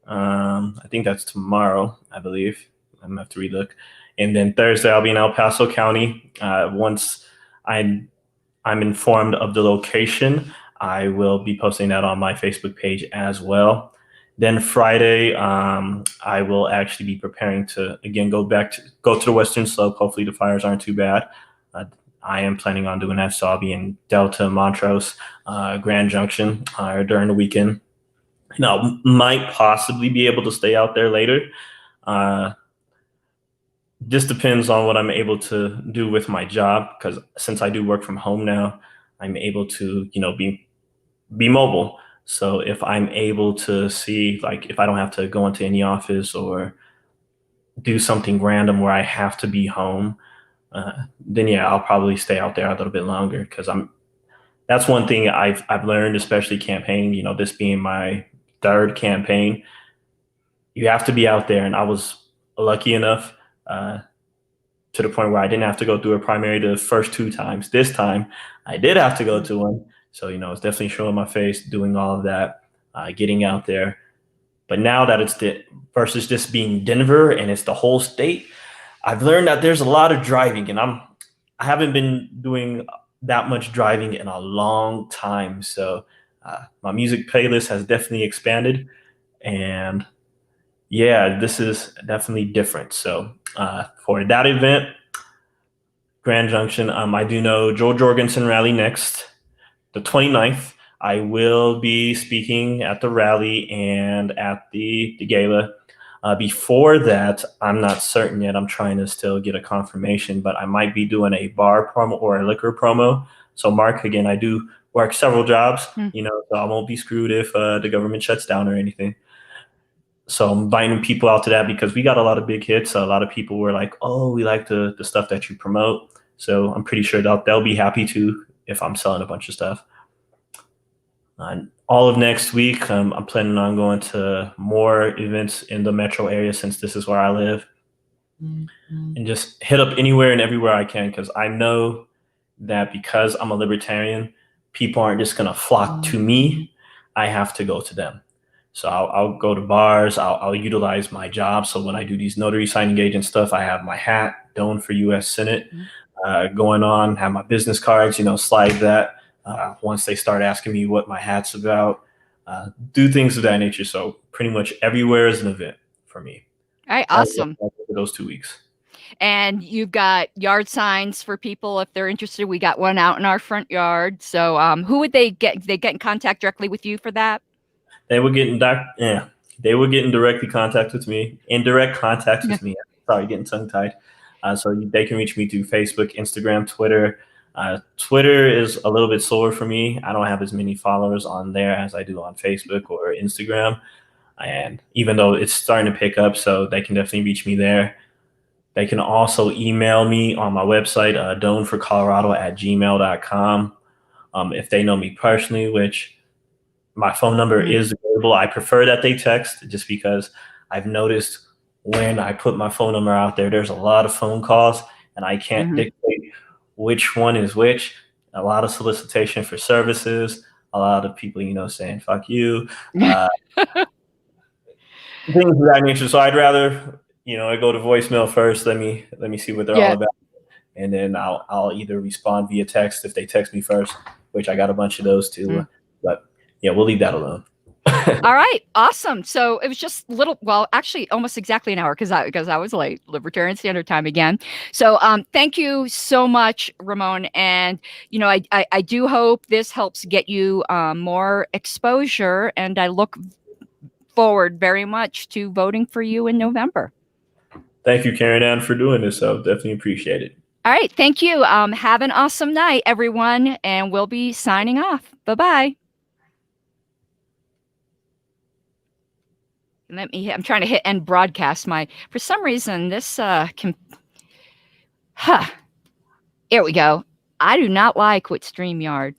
B: I think that's tomorrow, I believe. I'm gonna have to relook. And then Thursday, I'll be in El Paso County. Once I'm informed of the location, I will be posting that on my Facebook page as well. Then Friday, I will actually be preparing to again go to the Western Slope. Hopefully the fires aren't too bad. I am planning on doing that, so I'll be in Delta, Montrose, Grand Junction during the weekend. Now, might possibly be able to stay out there later. Just depends on what I'm able to do with my job, because since I do work from home now, I'm able to, be mobile. So if I'm able to see, like, if I don't have to go into any office or do something random where I have to be home, then yeah, I'll probably stay out there a little bit longer, because that's one thing I've learned, especially campaigning, this being my third campaign. You have to be out there, and I was lucky enough to the point where I didn't have to go through a primary the first 2 times. This time I did have to go to one. So, it's definitely showing my face, doing all of that, getting out there. But now that it's versus just being Denver and it's the whole state, I've learned that there's a lot of driving, and I haven't been doing that much driving in a long time. So my music playlist has definitely expanded, and yeah, this is definitely different. So for that event, Grand Junction, I do know Joe Jorgensen rally next, the 29th. I will be speaking at the rally and at the gala. Before that, I'm not certain yet. I'm trying to still get a confirmation, but I might be doing a bar promo or a liquor promo. So Mark, again, I do work several jobs, so I won't be screwed if the government shuts down or anything. So I'm inviting people out to that because we got a lot of big hits. So a lot of people were like, oh, we like the stuff that you promote. So I'm pretty sure they'll be happy too if I'm selling a bunch of stuff. All of next week, I'm planning on going to more events in the metro area, since this is where I live, and just hit up anywhere and everywhere I can, because I know that because I'm a libertarian, people aren't just going to flock to me. I have to go to them. So I'll go to bars. I'll utilize my job. So when I do these notary signing agent stuff, I have my hat, Doane for U.S. Senate, going on, have my business cards, slide that. Once they start asking me what my hat's about, do things of that nature. So pretty much everywhere is an event for me.
A: All right, awesome.
B: For those 2 weeks.
A: And you've got yard signs for people if they're interested. We got one out in our front yard. So who would they get? They get in contact directly with you for that?
B: They would get in directly contact with me. In direct contact with me. Sorry, getting tongue tied. So they can reach me through Facebook, Instagram, Twitter. Twitter is a little bit slower for me. I don't have as many followers on there as I do on Facebook or Instagram. And even though it's starting to pick up, so they can definitely reach me there. They can also email me on my website, doneforcolorado@gmail.com. If they know me personally, which my phone number is available. I prefer that they text, just because I've noticed when I put my phone number out there, there's a lot of phone calls. and I can't
A: Mhm.
B: dictate which one is which. A lot of solicitation for services, a lot of people, saying "fuck you," uh, things of that nature. So I'd rather, I go to voicemail first. Let me see what they're all
A: Yeah.
B: about, and then I'll either respond via text if they text me first, which I got a bunch of those too.
A: Mm.
B: But yeah, we'll leave that alone.
A: All right, awesome. So it was just little, well, actually almost exactly an hour because I was late, Libertarian Standard Time again. So thank you so much, Ramon. And I do hope this helps get you more exposure, and I look forward very much to voting for you in November.
B: Thank you, Karen Ann, for doing this. I definitely appreciate it.
A: All right, thank you. Have an awesome night, everyone, and we'll be signing off. Bye-bye. I'm trying to hit end broadcast. For some reason, this huh. Here we go. I do not like what StreamYard